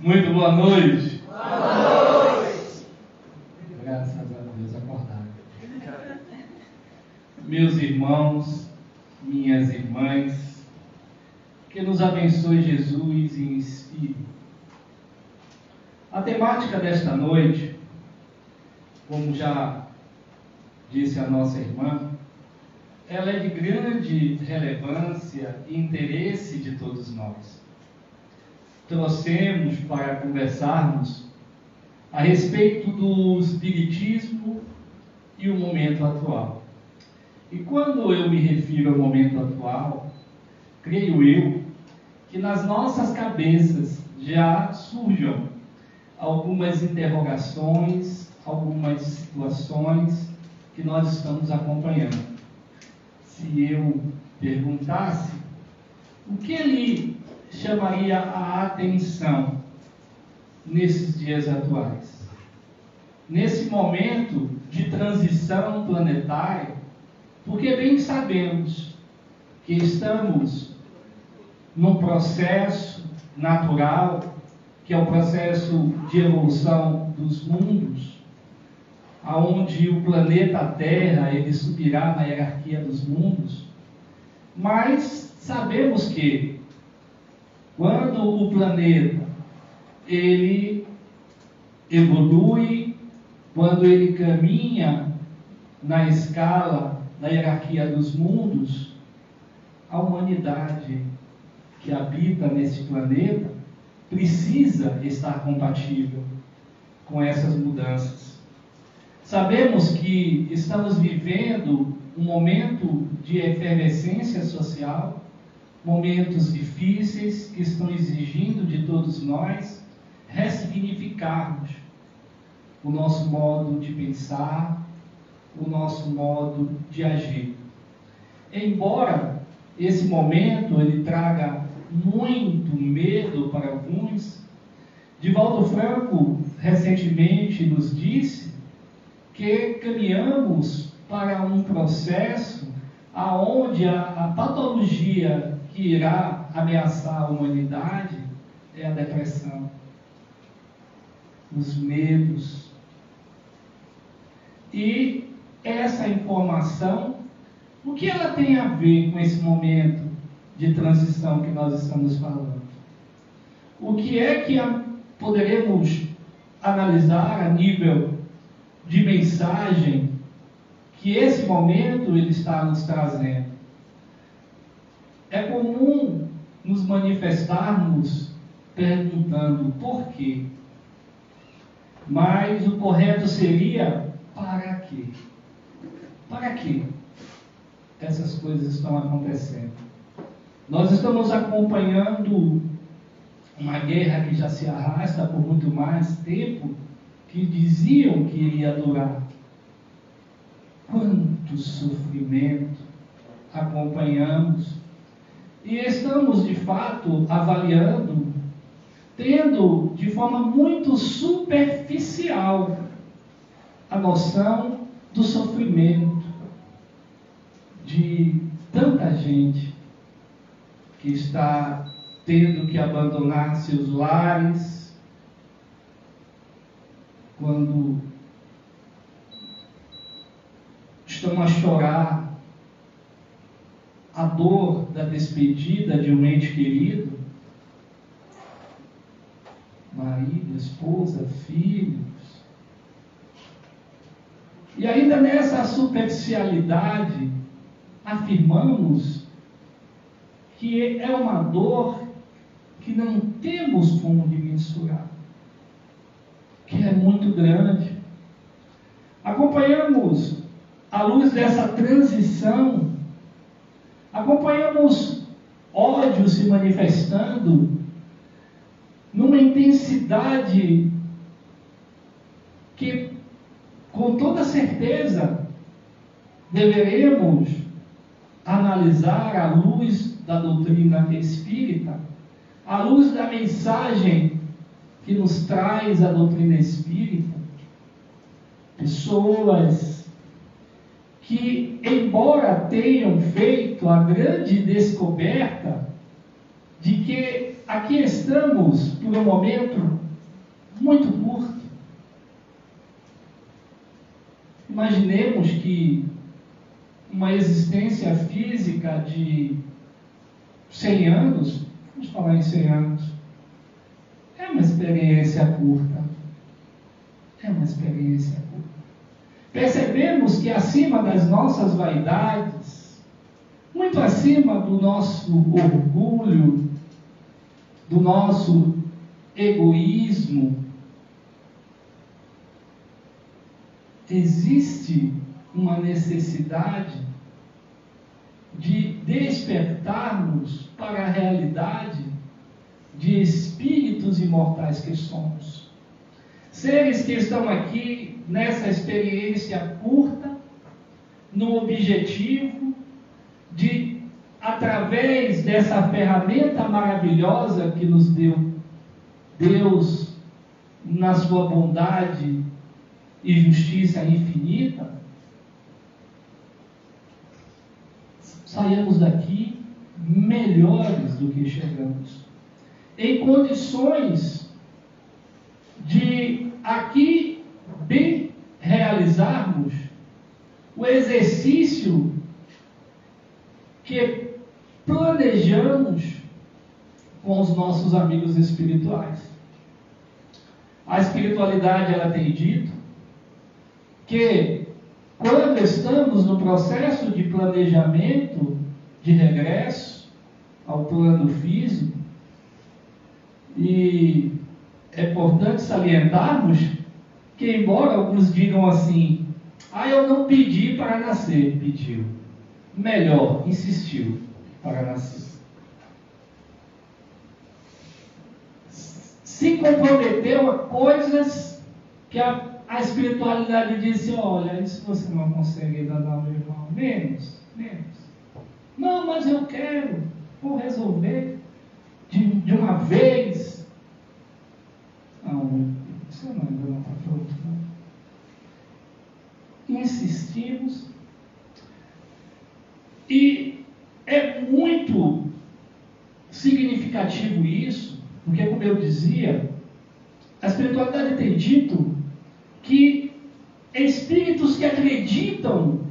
Muito boa noite. Boa noite. Graças a Deus, acordaram. Meus irmãos, minhas irmãs, que nos abençoe Jesus e inspire. A temática desta noite, como já disse a nossa irmã, ela é de grande relevância e interesse de todos nós. Trouxemos para conversarmos a respeito do espiritismo e o momento atual. E quando eu me refiro ao momento atual, creio eu que nas nossas cabeças já surjam algumas interrogações, algumas situações que nós estamos acompanhando. Se eu perguntasse, o que lhe chamaria a atenção nesses dias atuais? Nesse momento de transição planetária, porque bem sabemos que estamos num processo natural, que é o processo de evolução dos mundos, aonde o planeta Terra ele subirá na hierarquia dos mundos, mas sabemos que quando o planeta ele evolui, quando ele caminha na escala da hierarquia dos mundos, a humanidade que habita nesse planeta precisa estar compatível com essas mudanças. Sabemos que estamos vivendo um momento de efervescência social, momentos difíceis que estão exigindo de todos nós ressignificarmos o nosso modo de pensar, o nosso modo de agir. Embora esse momento ele traga muito medo para alguns, Divaldo Franco recentemente nos disse que caminhamos para um processo aonde a patologia que irá ameaçar a humanidade é a depressão, os medos. E essa informação, o que ela tem a ver com esse momento de transição que nós estamos falando? O que é que poderemos analisar a nível de mensagem que esse momento ele está nos trazendo? É comum nos manifestarmos perguntando por quê, mas o correto seria para quê? Para quê essas coisas estão acontecendo? Nós estamos acompanhando uma guerra que já se arrasta por muito mais tempo, que diziam que iria durar. Quanto sofrimento acompanhamos e estamos de fato avaliando, tendo de forma muito superficial a noção do sofrimento de tanta gente que está tendo que abandonar seus lares, quando estão a chorar a dor da despedida de um ente querido, marido, esposa, filhos. E ainda nessa superficialidade, afirmamos que é uma dor que não temos como mensurar, que é muito grande. Acompanhamos, à luz dessa transição, acompanhamos ódio se manifestando numa intensidade que, com toda certeza, deveremos analisar à luz da doutrina espírita, à luz da mensagem que nos traz a doutrina espírita. Pessoas que, embora tenham feito a grande descoberta de que aqui estamos por um momento muito curto. Imaginemos que uma existência física de 100 anos, vamos falar em 100 anos, é uma experiência curta. É uma experiência curta. Percebemos que acima das nossas vaidades, muito acima do nosso orgulho, do nosso egoísmo, existe uma necessidade de despertarmos para a realidade de espíritos imortais que somos. Seres que estão aqui nessa experiência curta, no objetivo de, através dessa ferramenta maravilhosa que nos deu Deus, na sua bondade e justiça infinita, saiamos daqui melhores do que chegamos, em condições de aqui bem realizarmos o exercício que planejamos com os nossos amigos espirituais. A espiritualidade, ela tem dito que quando estamos no processo de planejamento de regresso ao plano físico, e é importante salientarmos que, embora alguns digam assim, eu não pedi para nascer, pediu. Melhor, insistiu para nascer. Se comprometeu a coisas que a espiritualidade disse, olha, isso você não consegue dar, meu irmão, menos. Não, mas eu quero, vou resolver de uma vez. Não, isso ainda não está pronto. Não. Insistimos. E é muito significativo isso, porque, como eu dizia, a espiritualidade tem dito que espíritos que acreditam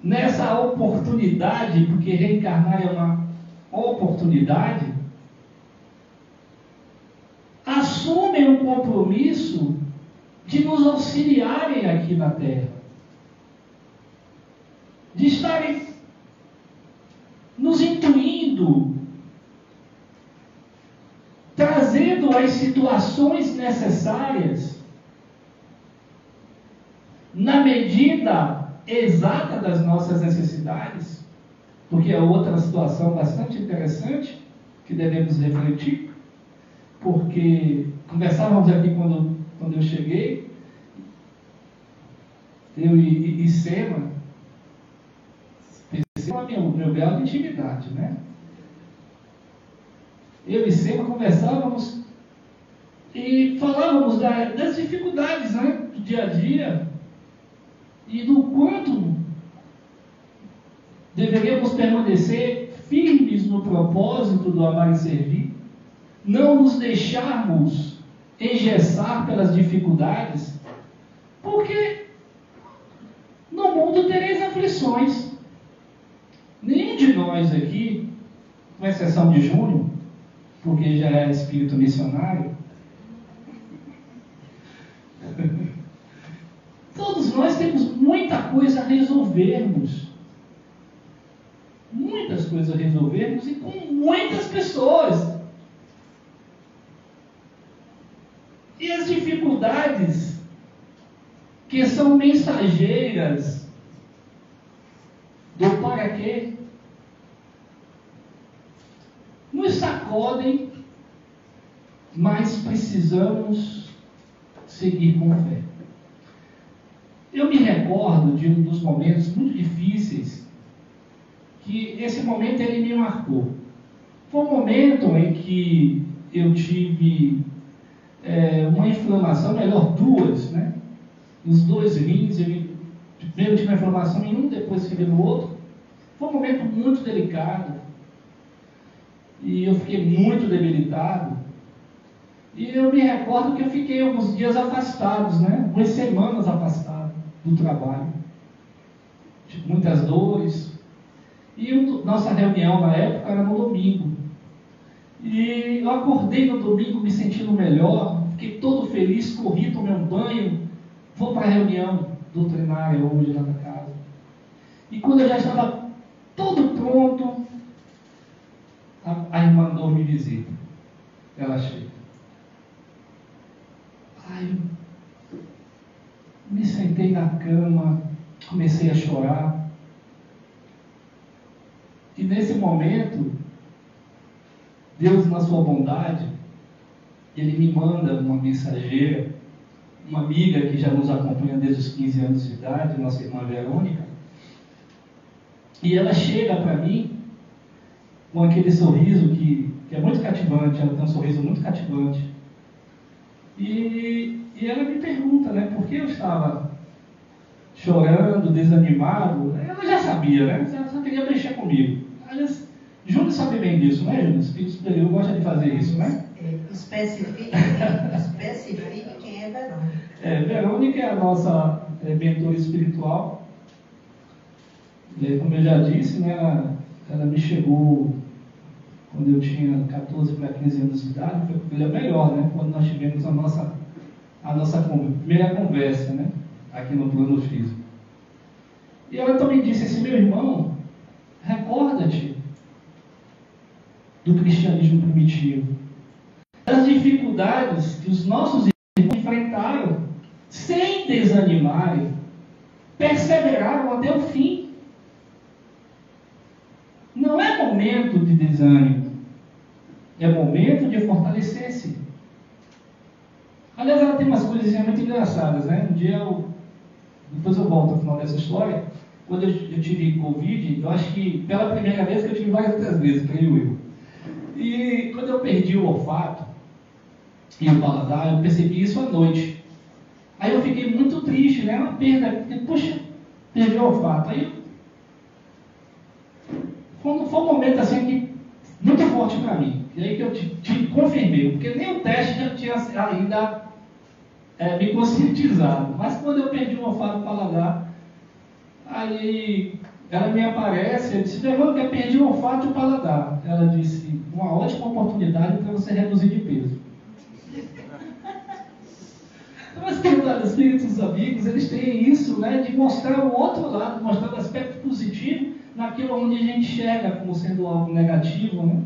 nessa oportunidade, porque reencarnar é uma oportunidade, assumem o compromisso de nos auxiliarem aqui na Terra, de estarem nos intuindo, trazendo as situações necessárias na medida exata das nossas necessidades, porque é outra situação bastante interessante que devemos refletir, porque conversávamos aqui quando eu cheguei, eu e Sema, perceba meu grau de intimidade, né? Eu e Sema conversávamos e falávamos das dificuldades, né, do dia a dia e do quanto deveríamos permanecer firmes no propósito do amar e servir, não nos deixarmos engessar pelas dificuldades, porque no mundo tereis aflições. Nenhum de nós aqui, com exceção de Júnior, porque já é espírito missionário, todos nós temos muita coisa a resolvermos. Muitas coisas a resolvermos e com muitas pessoas. E as dificuldades que são mensageiras do para quê nos sacodem, mas precisamos seguir com fé. Eu me recordo de um dos momentos muito difíceis, que esse momento ele me marcou. Foi um momento em que eu tive uma inflamação, melhor duas, né? Nos dois rins, primeiro tive uma inflamação em um, depois tive no outro. Foi um momento muito delicado. e eu fiquei muito debilitado. E eu me recordo que eu fiquei alguns dias afastados, né? Algumas semanas afastado do trabalho. Tive muitas dores. E nossa reunião na época era no domingo. E eu acordei no domingo me sentindo melhor, fiquei todo feliz, corri, tomei um banho, vou para a reunião doutrinária hoje lá na casa. E quando eu já estava todo pronto, a irmã Dor me visita. Ela chega. Aí eu me sentei na cama, comecei a chorar. E nesse momento, Deus, na sua bondade, Ele me manda uma mensageira, uma amiga que já nos acompanha desde os 15 anos de idade, nossa irmã Verônica. E ela chega para mim com aquele sorriso que é muito cativante, ela tem um sorriso muito cativante. E ela me pergunta, né, por que eu estava chorando, desanimado. Ela já sabia, né? Ela só queria mexer comigo. Aliás, Júnior sabe bem disso, né, Júnior? O Espírito Superior gosta de fazer isso, né? Especifique quem é Verônica. Verônica é a nossa mentora espiritual. Como eu já disse, né, ela me chegou quando eu tinha 14 para 15 anos de idade. Foi a melhor, né? Quando nós tivemos a nossa primeira conversa, né? Aqui no plano físico. E ela também disse assim: meu irmão, recorda-te do cristianismo primitivo, das dificuldades que os nossos irmãos enfrentaram, sem desanimarem, perseveraram até o fim. Não é momento de desânimo, é momento de fortalecer-se. Aliás, ela tem umas coisas muito engraçadas, né? Um dia depois eu volto ao final dessa história. Quando eu tive Covid, eu acho que pela primeira vez, que eu tive várias outras vezes, creio eu. E quando eu perdi o olfato e o paladar, eu percebi isso à noite. Aí eu fiquei muito triste, né? Uma perda, porque, puxa, perdi o olfato. Aí foi um momento assim que muito forte para mim. E aí que eu te confirmei, porque nem o teste já tinha ainda me conscientizado. Mas quando eu perdi o olfato e o paladar, aí ela me aparece, eu disse: Verônica, eu perdi o olfato e o paladar. Ela disse: uma ótima oportunidade para você reduzir de peso. Então, os espíritos amigos, eles têm isso, né, de mostrar o outro lado, mostrar o aspecto positivo naquilo onde a gente enxerga como sendo algo negativo, né?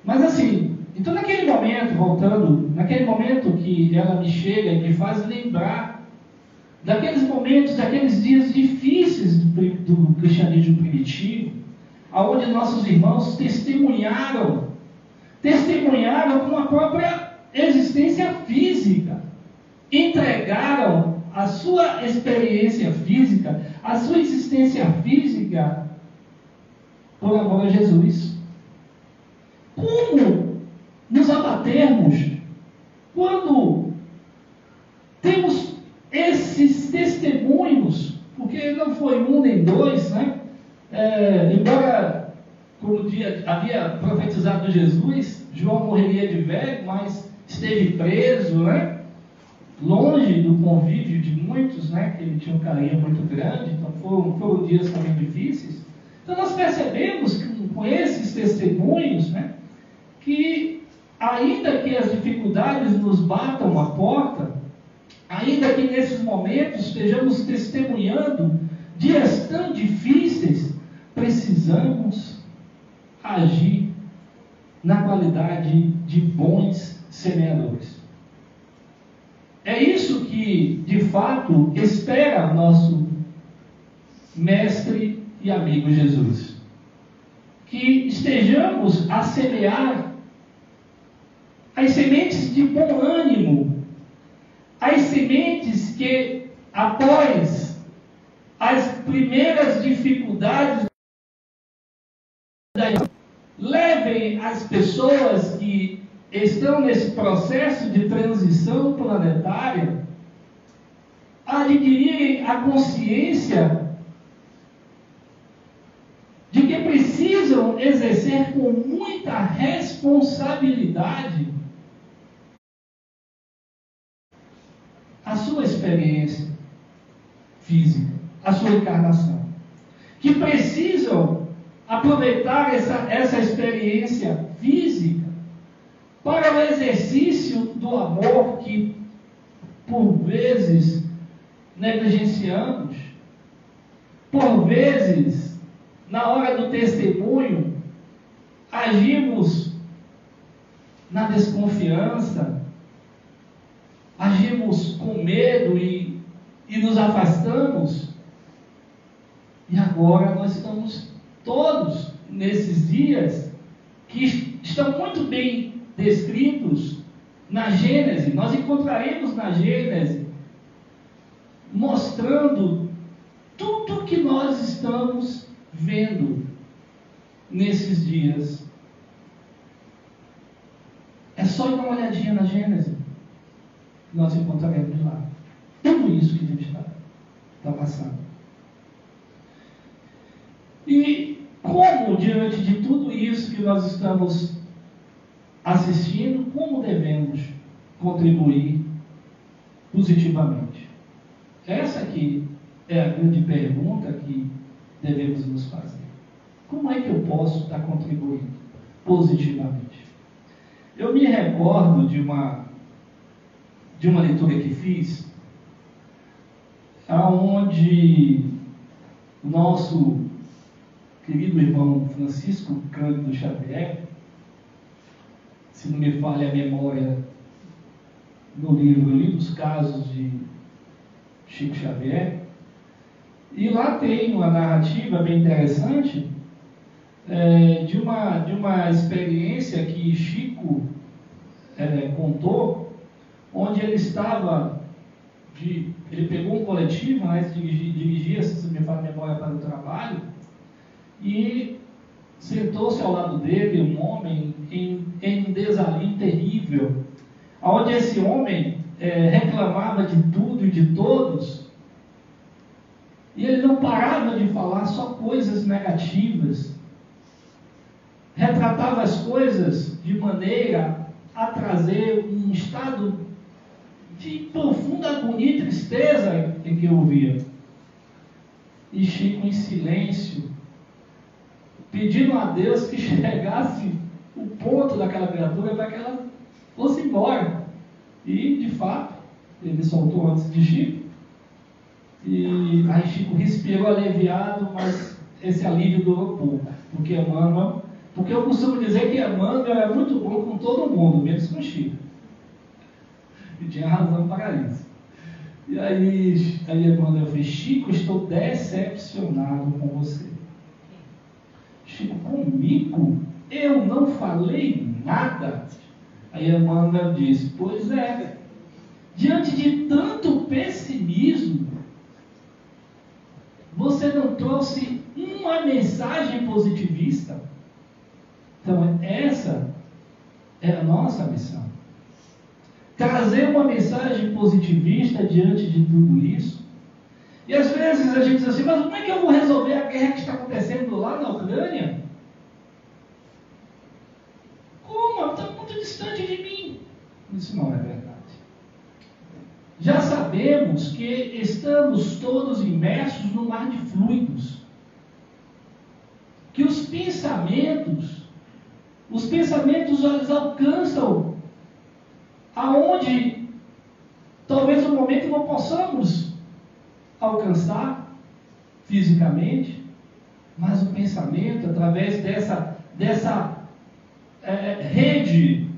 Mas assim, então naquele momento, voltando, naquele momento que ela me chega e me faz lembrar daqueles momentos, daqueles dias difíceis do cristianismo primitivo, aonde nossos irmãos testemunharam com a própria existência física, entregaram a sua experiência física, a sua existência física, por amor a Jesus. Como nos abatermos quando temos esses testemunhos? Porque não foi um nem dois, né? Embora, como havia profetizado Jesus, João morreria de velho, mas esteve preso, né? Longe do convívio de muitos, né? Que ele tinha um carinho muito grande, então foram dias também difíceis. Então nós percebemos que com esses testemunhos, né, que ainda que as dificuldades nos batam a porta, ainda que nesses momentos estejamos testemunhando dias tão difíceis, precisamos agir na qualidade de bons semeadores. É isso que, de fato, espera nosso mestre e amigo Jesus. Que estejamos a semear as sementes de bom ânimo, as sementes que, após as primeiras dificuldades, levem as pessoas que estão nesse processo de transição planetária a adquirirem a consciência de que precisam precisam exercer com muita responsabilidade a sua experiência física, a sua encarnação. Que precisam aproveitar essa experiência física para o exercício do amor que, por vezes, negligenciamos. Por vezes, na hora do testemunho, agimos na desconfiança, agimos com medo e nos afastamos. E agora nós estamos todos nesses dias que estão muito bem descritos na Gênese. Nós encontraremos na Gênese mostrando tudo que nós estamos vendo nesses dias. É só ir dar uma olhadinha na Gênese que nós encontraremos lá. Tudo isso que a gente está passando. E como, diante de tudo isso que nós estamos assistindo, como devemos contribuir positivamente? Essa aqui é a grande pergunta que devemos nos fazer. Como é que eu posso estar contribuindo positivamente? Eu me recordo de uma leitura que fiz, aonde o nosso querido irmão Francisco Cândido Xavier, se não me falha a memória, no livro dos Casos de Chico Xavier, e lá tem uma narrativa bem interessante de uma experiência que Chico contou, onde ele estava, ele pegou um coletivo, né, dirigia-se, se não me falha a memória, para o trabalho, e sentou-se ao lado dele um homem em um desalinho terrível, onde esse homem reclamava de tudo e de todos, e ele não parava de falar só coisas negativas, retratava as coisas de maneira a trazer um estado de profunda agonia e tristeza em que eu ouvia. E Chico, em silêncio, pedindo a Deus que chegasse o ponto daquela criatura para que ela fosse embora. E, de fato, ele soltou antes de Chico. E aí Chico respirou aliviado, mas esse alívio durou pouco. Porque eu costumo dizer que Emmanuel era muito bom com todo mundo, menos com Chico. E tinha razão para isso. E aí Emmanuel fez: Chico, estou decepcionado com você. Chico: comigo? Eu não falei nada. Aí Emmanuel disse: pois é, diante de tanto pessimismo, você não trouxe uma mensagem positivista. Então essa é a nossa missão. Trazer uma mensagem positivista diante de tudo isso. E às vezes a gente diz assim: mas como é que eu vou resolver a guerra que está acontecendo lá na Ucrânia? Como? Está muito distante de mim. Isso não é verdade. Já sabemos que estamos todos imersos no mar de fluidos. Que os pensamentos eles alcançam aonde talvez no momento não possamos alcançar fisicamente, mas o pensamento, através dessa rede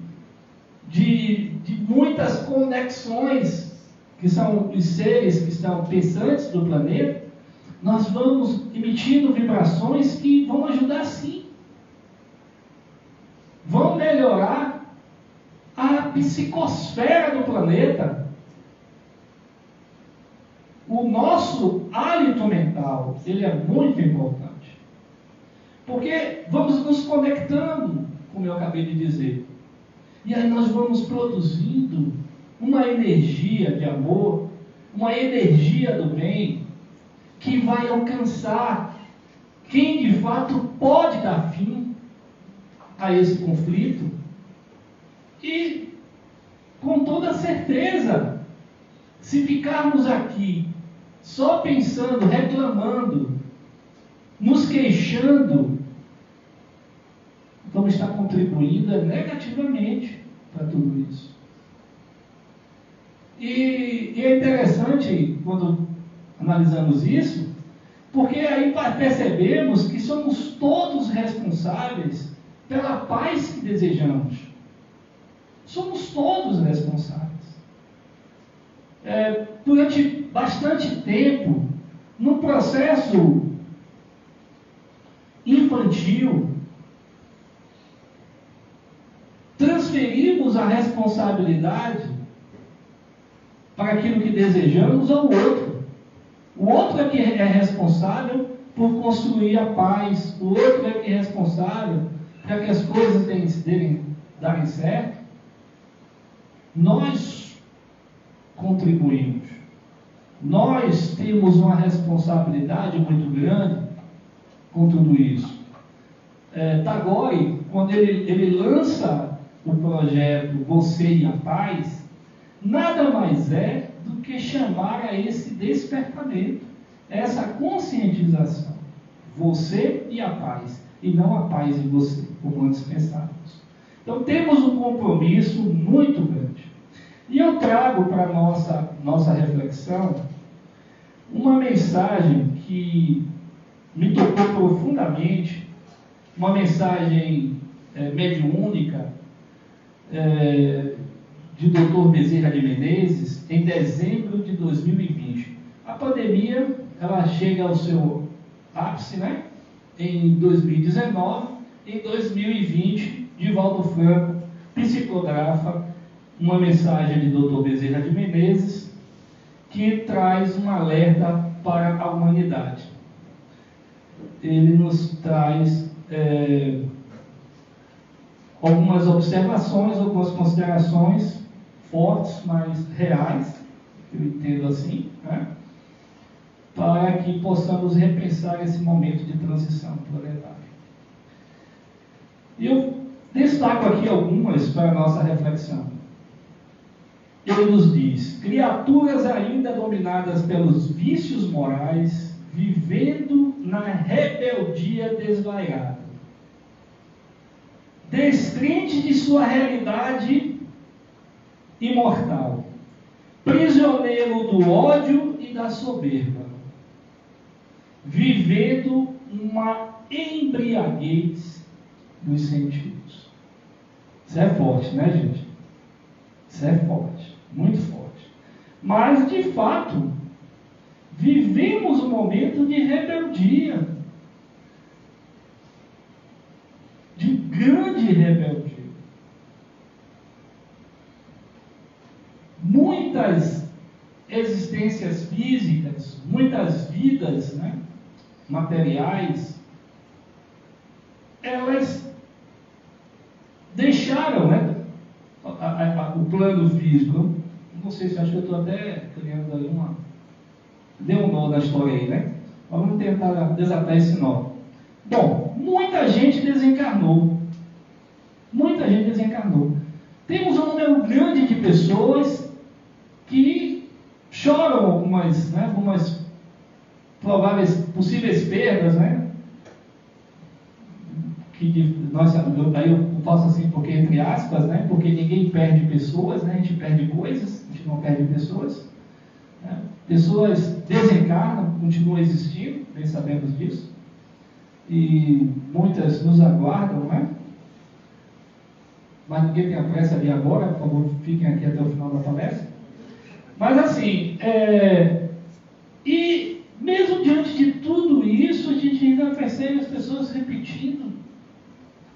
de muitas conexões que são os seres que estão pensantes do planeta, nós vamos emitindo vibrações que vão ajudar sim, vão melhorar a psicosfera do planeta. O nosso hálito mental, ele é muito importante. Porque vamos nos conectando, como eu acabei de dizer. E aí nós vamos produzindo uma energia de amor, uma energia do bem, que vai alcançar quem de fato pode dar fim a esse conflito. E, com toda certeza, se ficarmos aqui só pensando, reclamando, nos queixando, vamos estar contribuindo negativamente para tudo isso. E é interessante, quando analisamos isso, porque aí percebemos que somos todos responsáveis pela paz que desejamos. Somos todos responsáveis. Durante bastante tempo, no processo infantil, transferimos a responsabilidade para aquilo que desejamos ao outro. O outro é que é responsável por construir a paz, o outro é que é responsável para que as coisas darem certo. Nós contribuímos. Nós temos uma responsabilidade muito grande com tudo isso. Tagore, quando ele lança o projeto Você e a Paz, nada mais é do que chamar a esse despertamento, essa conscientização. Você e a paz, e não a paz em você, como antes pensávamos. Então temos um compromisso muito grande. E eu trago para a nossa reflexão uma mensagem que me tocou profundamente, uma mensagem mediúnica de Dr. Bezerra de Menezes, em dezembro de 2020. A pandemia, ela chega ao seu ápice, né? Em 2019, em 2020, Divaldo Franco psicografa uma mensagem de Dr. Bezerra de Menezes que traz um alerta para a humanidade. Ele nos traz algumas observações, algumas considerações fortes, mas reais, eu entendo assim, né? Para que possamos repensar esse momento de transição planetária. E eu destaco aqui algumas para a nossa reflexão. Ele nos diz: criaturas ainda dominadas pelos vícios morais, vivendo na rebeldia desvairada, descrente de sua realidade imortal, prisioneiro do ódio e da soberba, vivendo uma embriaguez dos sentidos. Isso é forte, né, gente? Isso é forte, muito forte. Mas, de fato, vivemos um momento de rebeldia, de grande rebeldia. Muitas existências físicas, muitas vidas, né, materiais, elas deixaram, né, o plano físico. Não sei se acho que eu estou até criando ali deu um nó na história aí, né? Vamos tentar desatar esse nó. Bom, muita gente desencarnou. Muita gente desencarnou. Temos um número grande de pessoas que choram algumas prováveis, possíveis perdas, né? Aí eu faço assim, porque entre aspas, né? Porque ninguém perde pessoas, né? A gente perde coisas, a gente não perde pessoas. Né? Pessoas desencarnam, continuam existindo, bem sabemos disso. E muitas nos aguardam, né? Mas ninguém tem a pressa de agora, por favor, fiquem aqui até o final da palestra. Mas assim, e mesmo diante de tudo isso, a gente ainda percebe as pessoas repetindo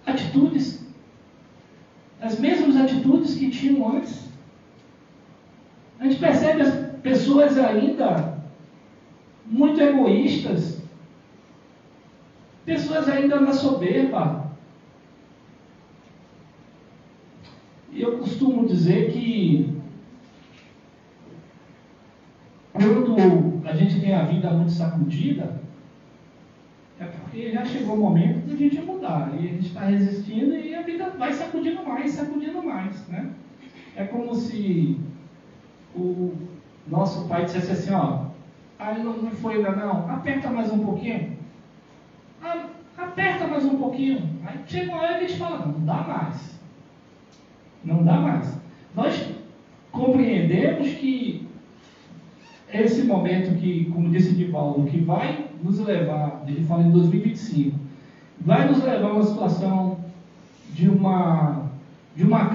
atitudes, as mesmas atitudes que tinham antes. A gente percebe as pessoas ainda muito egoístas, pessoas ainda na soberba. E eu costumo dizer que quando a gente tem a vida muito sacudida, é porque já chegou o momento de a gente mudar. E a gente está resistindo e a vida vai sacudindo mais, né? É como se o nosso pai dissesse assim, ó, não foi ainda não, aperta mais um pouquinho. Aperta mais um pouquinho. Aí chega uma hora que a gente fala, não dá mais. Não dá mais. Nós compreendemos que esse momento que, como disse Divaldo, que vai nos levar, ele fala em 2025, vai nos levar a uma situação de uma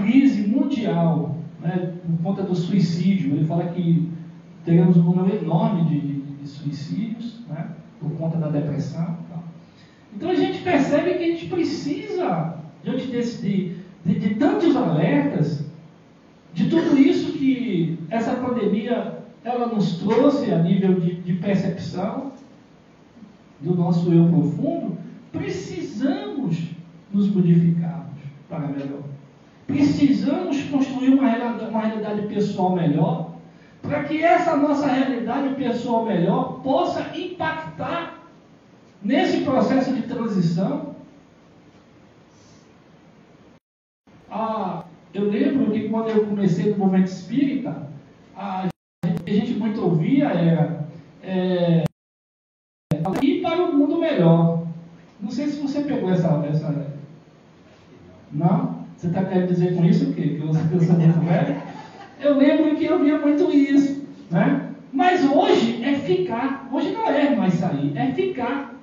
crise mundial, né, por conta do suicídio. Ele fala que teremos um número enorme de suicídios, né, por conta da depressão. Então a gente percebe que a gente precisa, diante de tantos alertas, de tudo isso que essa pandemia ela nos trouxe a nível de percepção do nosso eu profundo, precisamos nos modificarmos para melhor. Precisamos construir uma realidade pessoal melhor, para que essa nossa realidade pessoal melhor possa impactar nesse processo de transição. Eu lembro que quando eu comecei no movimento espírita, a gente muito ouvia ir para um mundo melhor. Não sei se você pegou essa... Não? Você está querendo dizer com isso o quê? Que eu sou muito velho? Eu lembro que eu via muito isso, né? Mas hoje é ficar. Hoje não é mais sair, é ficar.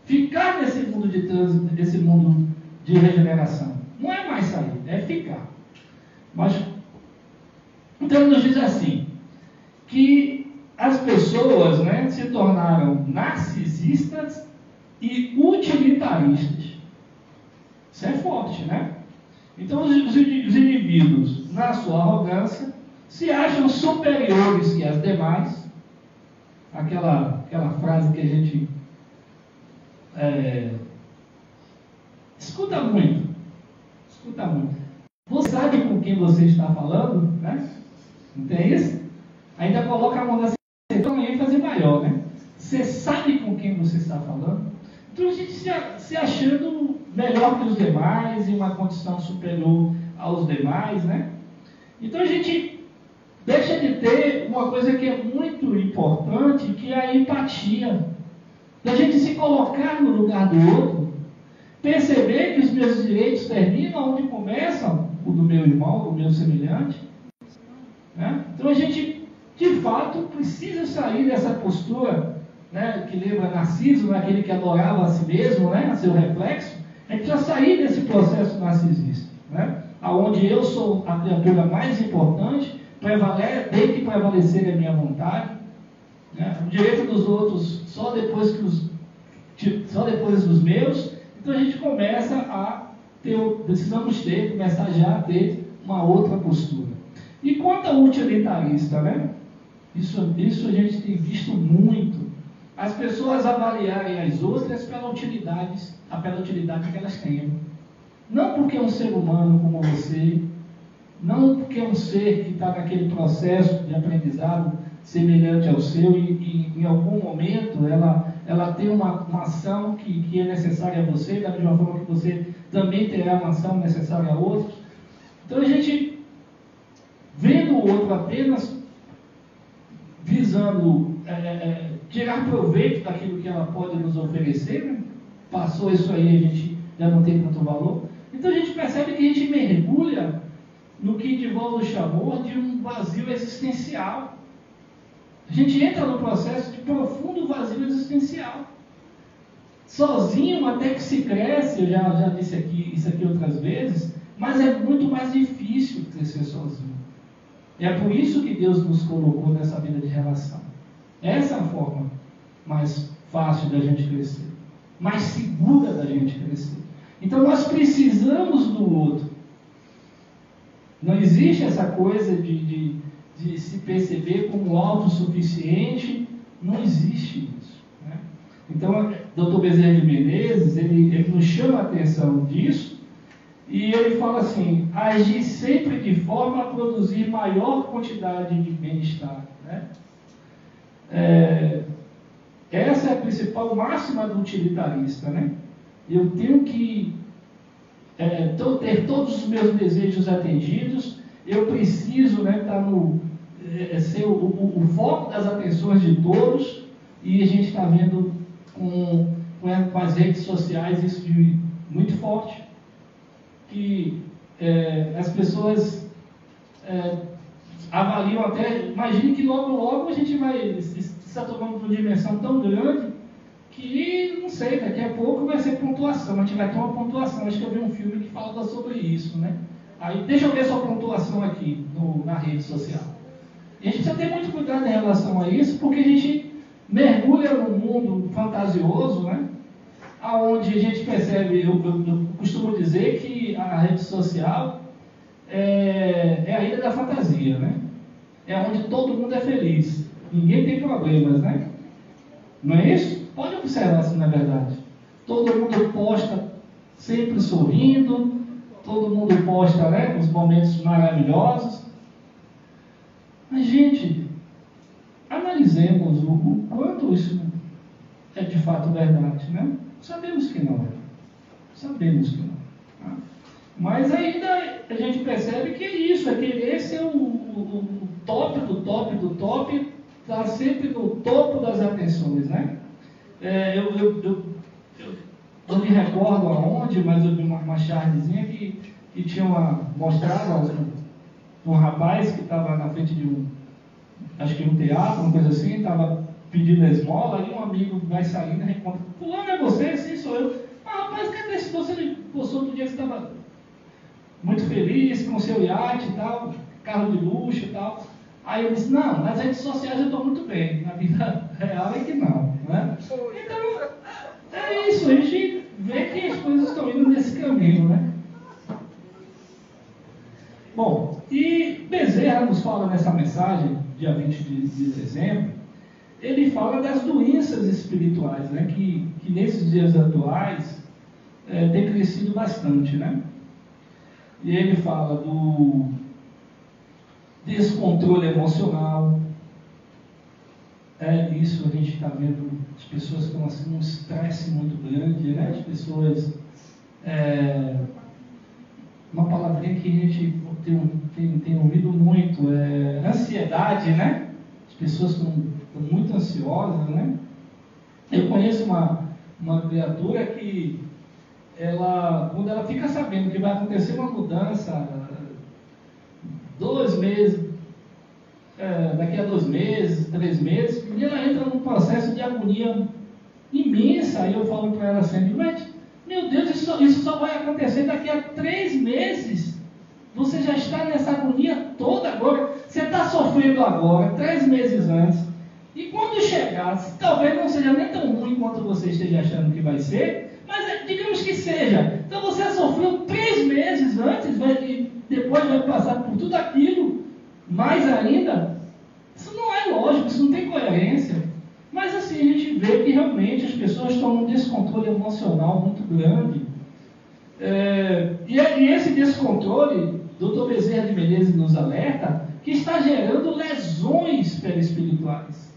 Ficar nesse mundo de trânsito, nesse mundo de regeneração. Não é mais sair, é ficar. Mas, então ele nos diz assim, que as pessoas, né, se tornaram narcisistas e utilitaristas. Isso é forte, né? Então os indivíduos, na sua arrogância, se acham superiores que as demais. Aquela frase que a gente escuta muito. Você sabe com quem você está falando, né? Não tem isso? Ainda coloca a mão nessa ênfase maior, né? Você sabe com quem você está falando? Então a gente se achando melhor que os demais, em uma condição superior aos demais, né? Então a gente deixa de ter uma coisa que é muito importante, que é a empatia. Da gente se colocar no lugar do outro, perceber que os meus direitos terminam onde começam o do meu irmão, do meu semelhante, né? Então a gente, de fato, precisa sair dessa postura, né, que lembra Narciso, né, aquele que adorava a si mesmo, né, a seu reflexo. A gente precisa sair desse processo narcisista, né, onde eu sou a criatura mais importante, tem que prevalecer a minha vontade, né, o direito dos outros só depois dos meus. Então a gente começa começar já a ter uma outra postura. E quanto ao utilitarista, né? Isso a gente tem visto muito. As pessoas avaliarem as outras pela utilidade que elas têm. Não porque é um ser humano como você, não porque é um ser que está naquele processo de aprendizado semelhante ao seu e em algum momento ela tem uma ação que é necessária a você, da mesma forma que você também terá uma ação necessária a outros. Então a gente, vendo o outro apenas visando tirar proveito daquilo que ela pode nos oferecer, né? Passou isso aí, a gente já não tem tanto valor. Então a gente percebe que a gente mergulha no que Divaldo chamou de um vazio existencial. A gente entra no processo de profundo vazio existencial. Sozinho até que se cresce, eu já disse isso aqui outras vezes, mas é muito mais difícil crescer sozinho. É por isso que Deus nos colocou nessa vida de relação. Essa é a forma mais fácil da gente crescer, mais segura da gente crescer. Então nós precisamos do outro. Não existe essa coisa de se perceber como autossuficiente, não existe isso, né? Então, Dr. Bezerra de Menezes, ele nos chama a atenção disso, e ele fala assim, agir sempre de forma a produzir maior quantidade de bem-estar, né? Essa é a principal máxima do utilitarista, né? Eu tenho que ter todos os meus desejos atendidos, eu preciso, né, ser o foco das atenções de todos, e a gente está vendo com as redes sociais isso de muito forte, que as pessoas avaliam até, imagine que logo a gente vai está tomando uma dimensão tão grande que, não sei, daqui a pouco vai ser pontuação, a gente vai ter uma pontuação. Acho que eu vi um filme que fala sobre isso, né? Aí, deixa eu ver sua pontuação aqui na rede social. E a gente precisa ter muito cuidado em relação a isso, porque a gente mergulha num mundo fantasioso, né? Onde a gente percebe, eu costumo dizer que a rede social é a ilha da fantasia, né? É onde todo mundo é feliz, ninguém tem problemas, né? Não é isso? Pode observar se não é verdade. Todo mundo posta sempre sorrindo, todo mundo posta, né, os momentos maravilhosos. Mas, gente, analisemos o quanto isso é de fato verdade, né? Sabemos que não é. Sabemos que não. Tá? Mas ainda a gente percebe que é isso, querer ser o top do top do top, está sempre no topo das atenções, né? Eu não me recordo aonde, mas eu vi uma chargezinha que tinha mostrado um rapaz que estava na frente de acho que um teatro, uma coisa assim, estava pedindo esmola, e um amigo vai saindo e encontra, fulano, é você? Sim, sou eu. Rapaz, cadê esse você postou outro dia que você estava muito feliz com o seu iate e tal, carro de luxo e tal. Aí eu disse, não, nas redes sociais eu estou muito bem, na vida real é que não, né? Então, é isso, a gente vê que as coisas estão indo nesse caminho, né? Bom, e Bezerra nos fala nessa mensagem, dia 20 de dezembro, ele fala das doenças espirituais, né? Que nesses dias atuais tem crescido bastante, né? E ele fala do descontrole emocional. Isso a gente está vendo, as pessoas estão assim num estresse muito grande, né? As pessoas, uma palavrinha que a gente tem ouvido muito, ansiedade, né? As pessoas estão muito ansiosas, né? Eu conheço uma criatura que quando ela fica sabendo que vai acontecer uma mudança 2 meses, daqui a 2 meses, 3 meses, e ela entra num processo de agonia imensa. Aí eu falo para ela sempre, mas, meu Deus, isso só vai acontecer daqui a 3 meses. Você já está nessa agonia toda agora, você está sofrendo agora, 3 meses antes, e quando chegar, talvez não seja nem tão ruim quanto você esteja achando que vai ser, mas digamos que seja. Então você sofreu 3 meses antes, e depois vai passar por tudo aquilo, mais ainda. Isso não é lógico, isso não tem coerência. Mas assim, a gente vê que realmente as pessoas estão num descontrole emocional muito grande. E esse descontrole, Dr. Bezerra de Menezes nos alerta, que está gerando lesões perispirituais.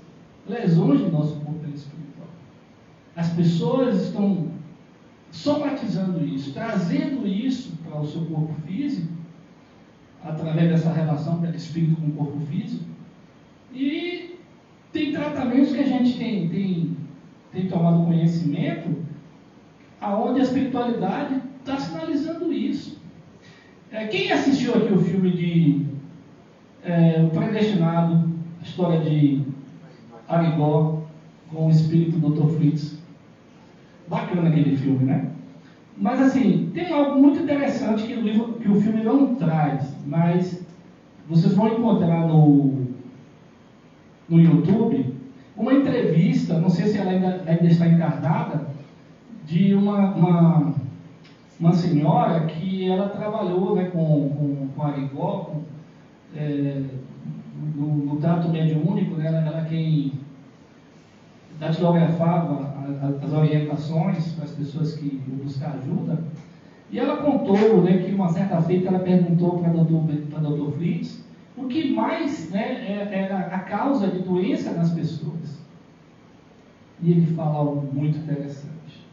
Lesões do nosso corpo perispiritual. As pessoas estão somatizando isso, trazendo isso para o seu corpo físico, através dessa relação perispírito com o corpo físico, e tem tratamentos que a gente tem tomado conhecimento, aonde a espiritualidade está sinalizando isso. Quem assistiu aqui o filme de O Predestinado, a história de Arigó, com o espírito do Dr. Fritz? Bacana aquele filme, né? Mas assim, tem algo muito interessante que o filme não traz, mas vocês vão encontrar no YouTube uma entrevista, não sei se ela ainda está encarnada, de uma senhora que ela trabalhou, né, com Arigó, no trato mediúnico, né, ela quem datilografava as orientações para as pessoas que iam buscar ajuda, e ela contou, né, que uma certa feita ela perguntou para Dr. Fritz o que mais, né, era a causa de doença nas pessoas. E ele fala algo muito interessante.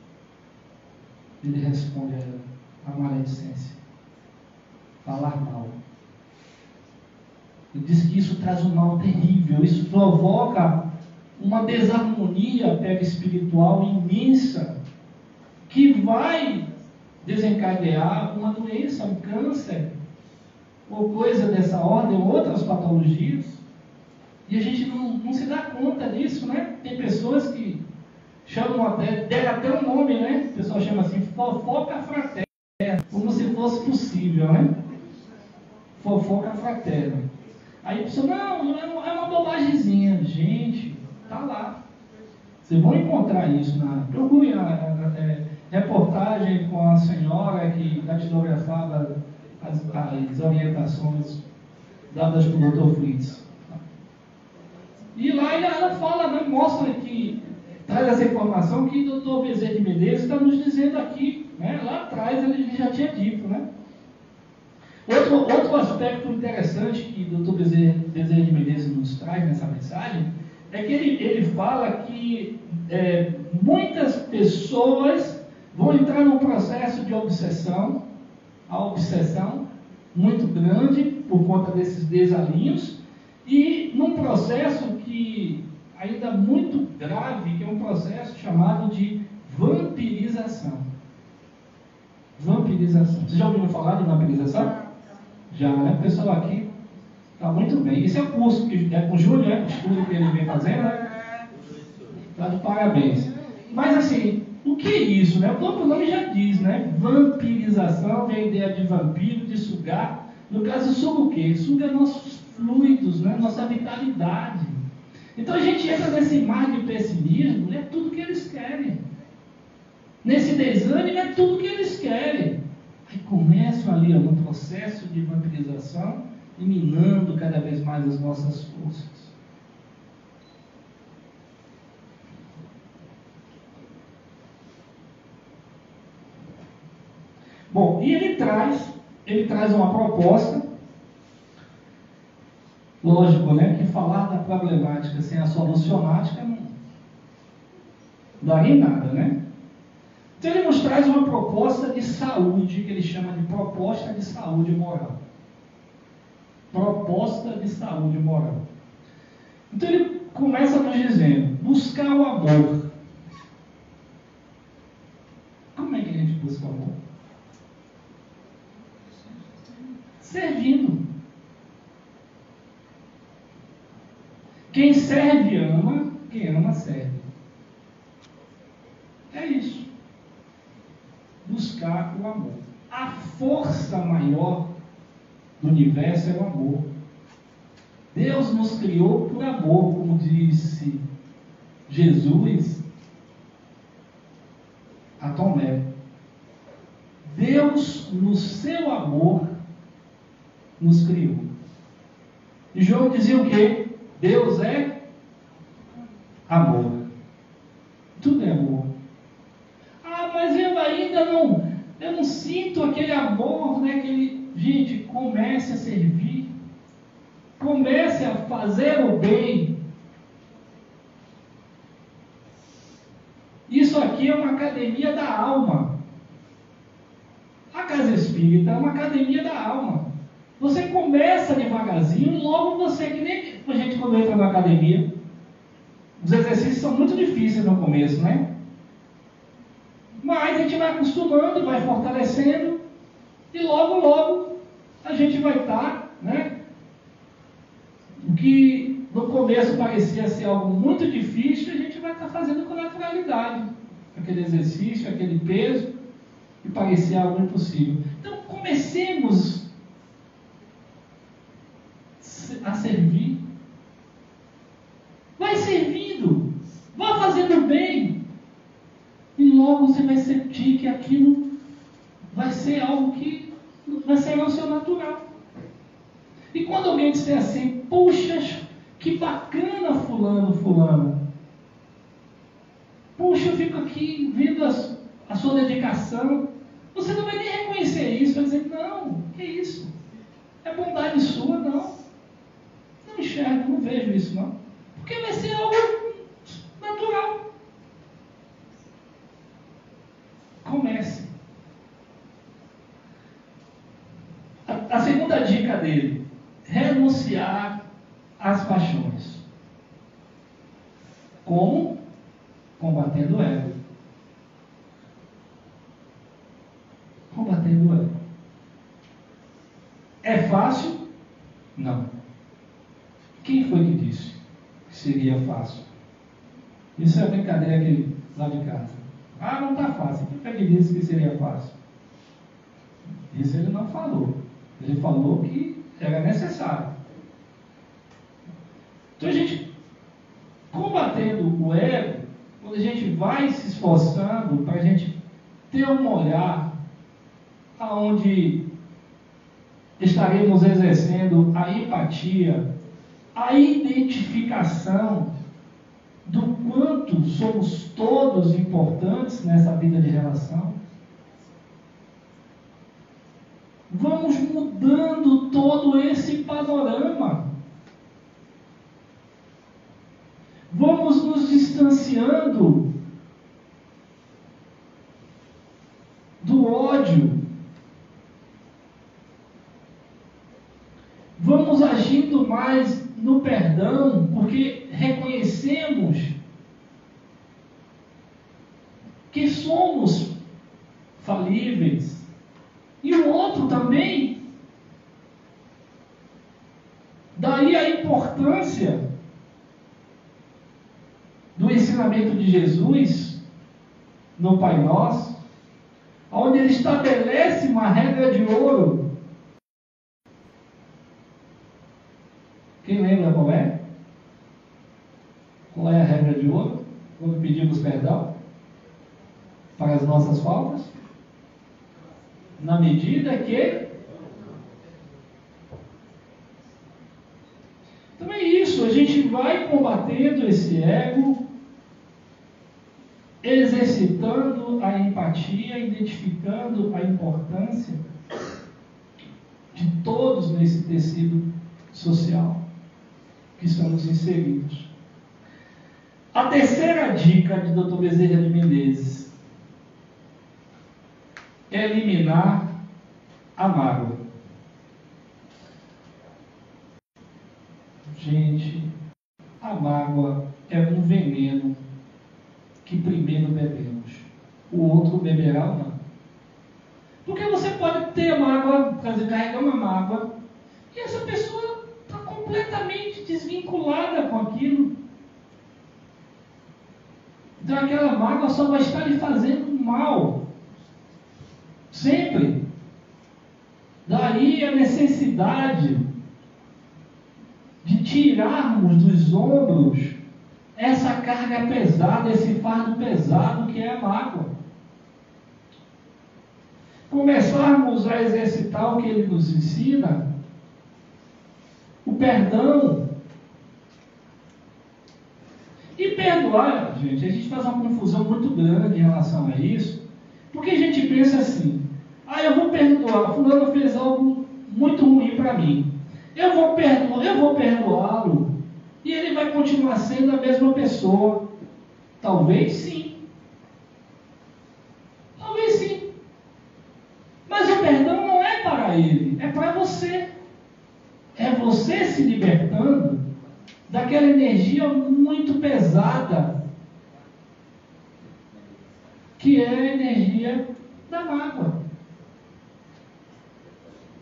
Ele responde a ela: a maledicência. Falar mal. Ele diz que isso traz um mal terrível, isso provoca uma desarmonia espiritual imensa, que vai desencadear uma doença, um câncer, ou coisa dessa ordem, ou outras patologias. E a gente não se dá conta disso, né? Tem pessoas que chamam deram até um nome, né? O pessoal chama assim, fofoca fraterna, como se fosse possível, né? Fofoca fraterna. Aí a pessoa, não, é uma bobagemzinha. Gente, tá lá. Vocês vão encontrar isso procure a reportagem com a senhora que datilografava as orientações dadas pelo Dr. Fritz. E lá ela fala, né, mostra que traz essa informação que o Dr. Bezerra de Menezes está nos dizendo aqui, né? Lá atrás ele já tinha dito, né? Outro aspecto interessante que o Dr. Bezerra de Menezes nos traz nessa mensagem é que ele fala que muitas pessoas vão entrar num processo de obsessão, a obsessão muito grande por conta desses desalinhos, e num processo que ainda muito grave, que é um processo chamado de vampirização. Vampirização. Vocês já ouviram falar de vampirização? Já, né? O pessoal aqui está muito bem. Esse é o curso que é com o Júnior, né? O estudo que ele vem fazendo, né? Está de parabéns. Mas assim, o que é isso, né? O próprio nome já diz, né? Vampirização, vem a ideia de vampiro, de sugar. No caso, suga o quê? Suga nossos fluidos, né? Nossa vitalidade. Então a gente entra nesse mar de pessimismo, é tudo que eles querem. Nesse desânimo, é tudo que eles querem. Aí começam ali no processo de vampirização e minando cada vez mais as nossas forças. Bom, e ele traz uma proposta, lógico, né, que falar da problemática sem a solucionática não daria em nada, né? Então ele nos traz uma proposta de saúde, que ele chama de proposta de saúde moral. Proposta de saúde moral. Então ele começa nos dizendo, buscar o amor. Como é que a gente busca o amor? Servindo. Quem serve ama, quem ama serve. É isso. Buscar o amor. A força maior do universo é o amor. Deus nos criou por amor, como disse Jesus a Tomé. Deus, no seu amor, nos criou. E João dizia o quê? Deus é amor. Tudo é amor. Ah, mas eu ainda não sinto aquele amor, né? Gente, comece a servir. Comece a fazer o bem. Isso aqui é uma academia da alma. A Casa Espírita é uma academia da alma. Você começa devagarzinho e logo você, que nem a gente quando entra na academia, os exercícios são muito difíceis no começo, né? Mas a gente vai acostumando, vai fortalecendo e logo a gente vai estar, né? O que no começo parecia ser algo muito difícil, a gente vai estar fazendo com naturalidade. Aquele exercício, aquele peso, que parecia algo impossível. Então comecemos a servir. Vai servindo, vá fazendo bem, e logo você vai sentir que aquilo vai ser algo que vai ser no seu natural. E quando alguém disser assim, puxa, que bacana fulana, puxa, eu fico aqui vendo a sua dedicação, você não vai nem reconhecer isso, vai dizer, não, que isso? É bondade sua, não. Não enxergo, não vejo isso, não. Porque vai ser algo natural. saciar as paixões. Como? Combatendo o ego. Combatendo o ego. É fácil? Não. Quem foi que disse que seria fácil? Isso é brincadeira aqui lá de casa. Ah, não está fácil. Quem foi que disse que seria fácil? Isso ele não falou. Ele falou que era necessário. Então a gente, combatendo o ego, quando a gente vai se esforçando para a gente ter um olhar aonde estaremos exercendo a empatia, a identificação do quanto somos todos importantes nessa vida de relação, vamos mudando todo esse panorama. Vamos nos distanciando do ódio. Vamos agindo mais no perdão, porque reconhecemos que somos falíveis. E o outro também. Daí a importância do ensinamento de Jesus no Pai Nosso, onde ele estabelece uma regra de ouro. Quem lembra qual é? Qual é a regra de ouro? Quando pedimos perdão para as nossas faltas? Na medida que... Então é isso, a gente vai combatendo esse ego, exercitando a empatia, identificando a importância de todos nesse tecido social que estamos inseridos. A terceira dica de Dr. Bezerra de Menezes: eliminar a mágoa. Gente, a mágoa é um veneno que primeiro bebemos. O outro beberá ou não. Porque você pode ter mágoa, carregar uma mágoa, e essa pessoa está completamente desvinculada com aquilo. Então aquela mágoa só vai estar lhe fazendo mal. Sempre. Daí a necessidade de tirarmos dos ombros essa carga pesada, esse fardo pesado que é a mágoa. Começarmos a exercitar o que ele nos ensina, o perdão. E perdoar, gente, a gente faz uma confusão muito grande em relação a isso, porque a gente pensa assim: ah, eu vou perdoar, fulano fez algo muito ruim para mim. Eu vou perdoá-lo, e ele vai continuar sendo a mesma pessoa. Talvez sim. Talvez sim. Mas o perdão não é para ele, é para você. É você se libertando daquela energia muito pesada, que é a energia da mágoa.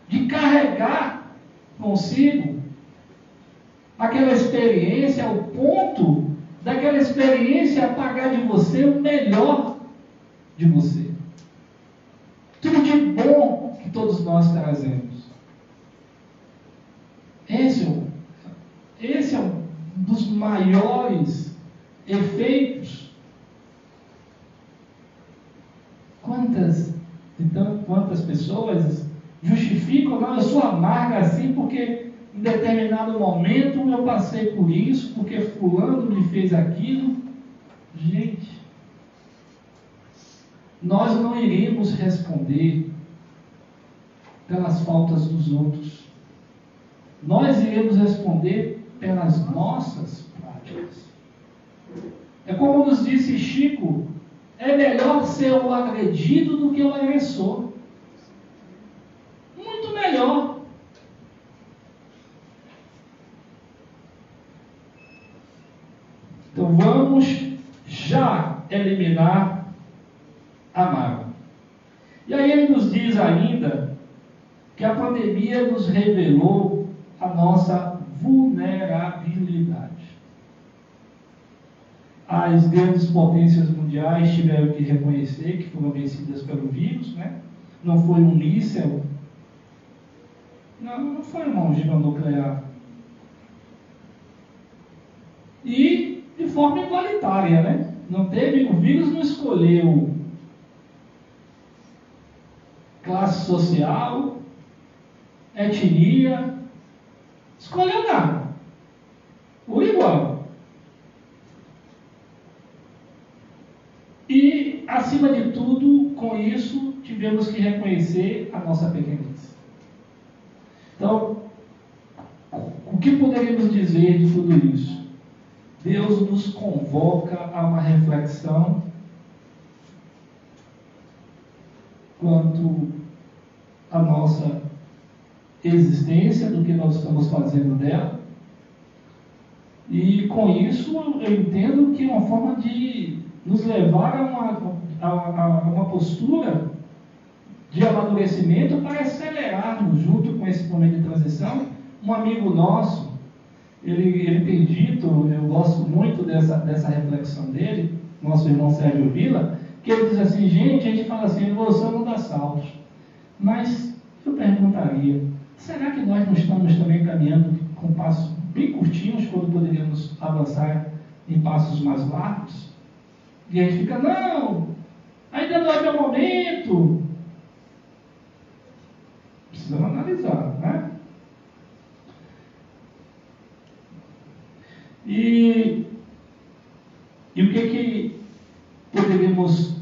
De carregar consigo aquela experiência ao ponto daquela experiência apagar de você o melhor de você. Tudo de bom que todos nós trazemos. Esse é um dos maiores efeitos. Quantas pessoas justificam: não, eu sou amarga assim porque em determinado momento eu passei por isso, porque fulano me fez aquilo. Gente, nós não iremos responder pelas faltas dos outros. Nós iremos responder pelas nossas práticas. É como nos disse Chico: é melhor ser o agredido do que o agressor. Muito melhor. Então vamos já eliminar a mágoa. E aí ele nos diz ainda que a pandemia nos revelou a nossa vulnerabilidade. As grandes potências mundiais tiveram que reconhecer que foram vencidas pelo vírus, né? Não foi um míssil, não foi uma ogiva nuclear. E de forma igualitária, né? O vírus não escolheu classe social, etnia, escolheu nada. Por igual. E, acima de tudo, com isso, tivemos que reconhecer a nossa pequenez. Então, o que poderíamos dizer de tudo isso? Deus nos convoca a uma reflexão quanto à nossa existência, do que nós estamos fazendo dela. E com isso eu entendo que é uma forma de nos levar a uma postura de amadurecimento para acelerarmos, junto com esse momento de transição. Um amigo nosso, ele tem dito, eu gosto muito dessa reflexão dele, nosso irmão Sérgio Vila, que ele diz assim: gente, a gente fala assim, evolução não dá saltos. Mas eu perguntaria, será que nós não estamos também caminhando com passos bem curtinhos, quando poderíamos avançar em passos mais largos? E a gente fica, não, ainda não é meu momento. Precisamos analisar, né? E o que poderíamos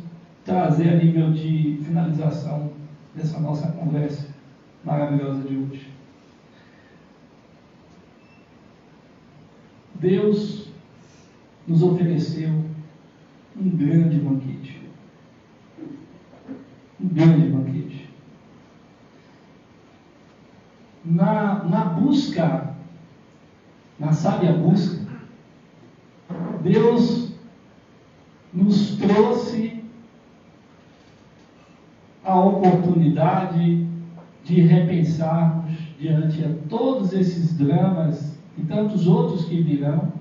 trazer a nível de finalização dessa nossa conversa maravilhosa de hoje? Deus nos ofereceu um grande banquete. Um grande banquete. Na busca, na sábia busca, Deus nos trouxe a oportunidade de repensarmos diante de todos esses dramas e tantos outros que virão,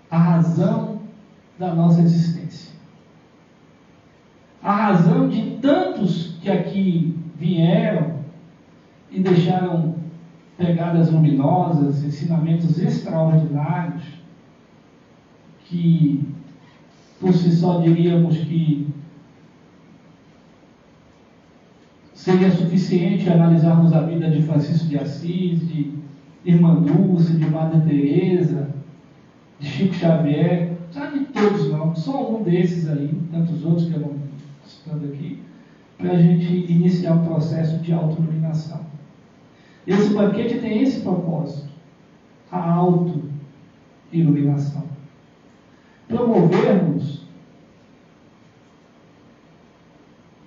a razão da nossa existência. A razão de tantos que aqui vieram e deixaram pegadas luminosas, ensinamentos extraordinários, que por si só diríamos que seria suficiente analisarmos a vida de Francisco de Assis, de Irmã Dulce, de Madre Teresa, de Chico Xavier, sabe de todos não, só um desses aí, tantos outros que eu não estou citando aqui, para a gente iniciar um processo de autoiluminação. Esse banquete tem esse propósito, a autoiluminação. Promovermos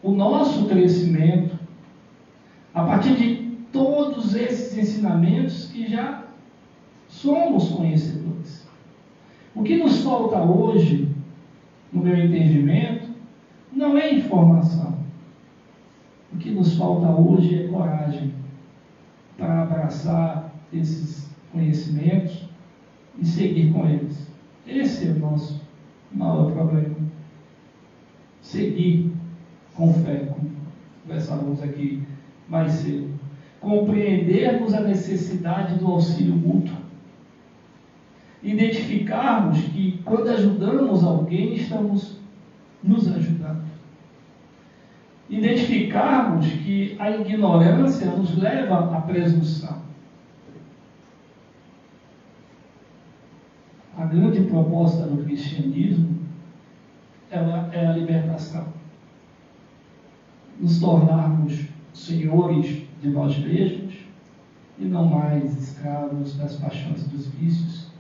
o nosso crescimento a partir de todos esses ensinamentos que já somos conhecedores. O que nos falta hoje, no meu entendimento, não é informação. O que nos falta hoje é coragem para abraçar esses conhecimentos e seguir com eles. Esse é o nosso maior problema. Seguir com fé, como conversávamos aqui mais cedo. Compreendermos a necessidade do auxílio mútuo. Identificarmos que quando ajudamos alguém, estamos nos ajudando. Identificarmos que a ignorância nos leva à presunção. A grande proposta do cristianismo ela é a libertação. Nos tornarmos senhores de nós mesmos e não mais escravos das paixões e dos vícios.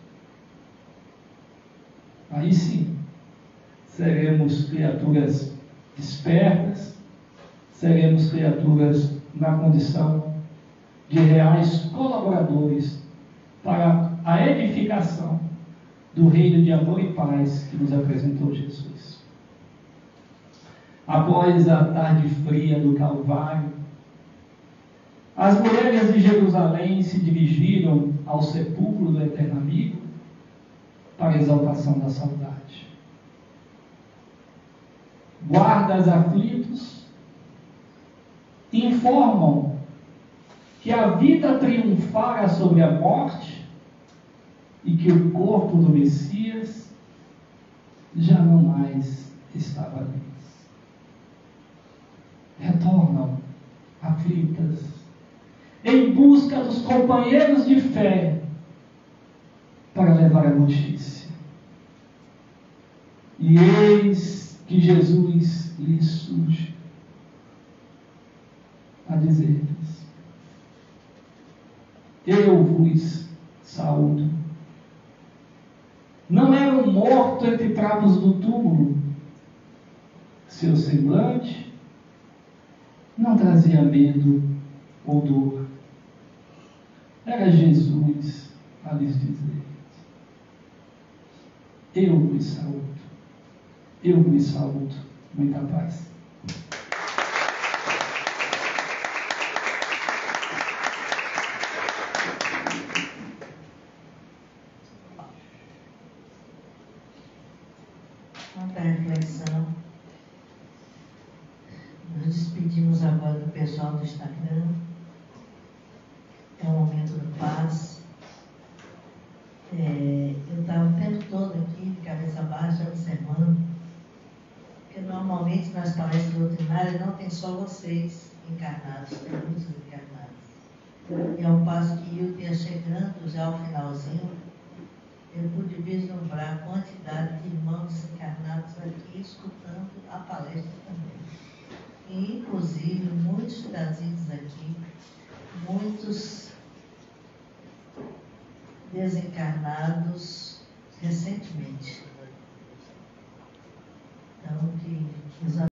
Aí sim, seremos criaturas despertas, seremos criaturas na condição de reais colaboradores para a edificação do reino de amor e paz que nos apresentou Jesus. Após a tarde fria do Calvário, as mulheres de Jerusalém se dirigiram ao sepulcro do eterno amigo para a exaltação da saudade. Guardas aflitos informam que a vida triunfara sobre a morte e que o corpo do Messias já não mais estava ali. Retornam aflitas em busca dos companheiros de fé para levar a notícia. E eis que Jesus lhes surge a dizer-lhes: eu vos saúdo. Não era um morto entre trapos do túmulo. Seu semblante não trazia medo ou dor. Era Jesus a lhes dizer: eu vos saúdo. Eu vos saúdo. Muita paz. Quanta reflexão. Nos despedimos agora do pessoal do Instagram. É um momento de paz. Eu estava o tempo todo aqui, de cabeça baixa, observando, porque normalmente nas palestras doutrinárias não tem só vocês encarnados, tem muitos encarnados. E ao passo que eu ia chegando já ao finalzinho, eu pude vislumbrar a quantidade de irmãos encarnados aqui escutando a palestra também. E, inclusive, muitos trazidos aqui, muitos desencarnados recentemente. Então, que os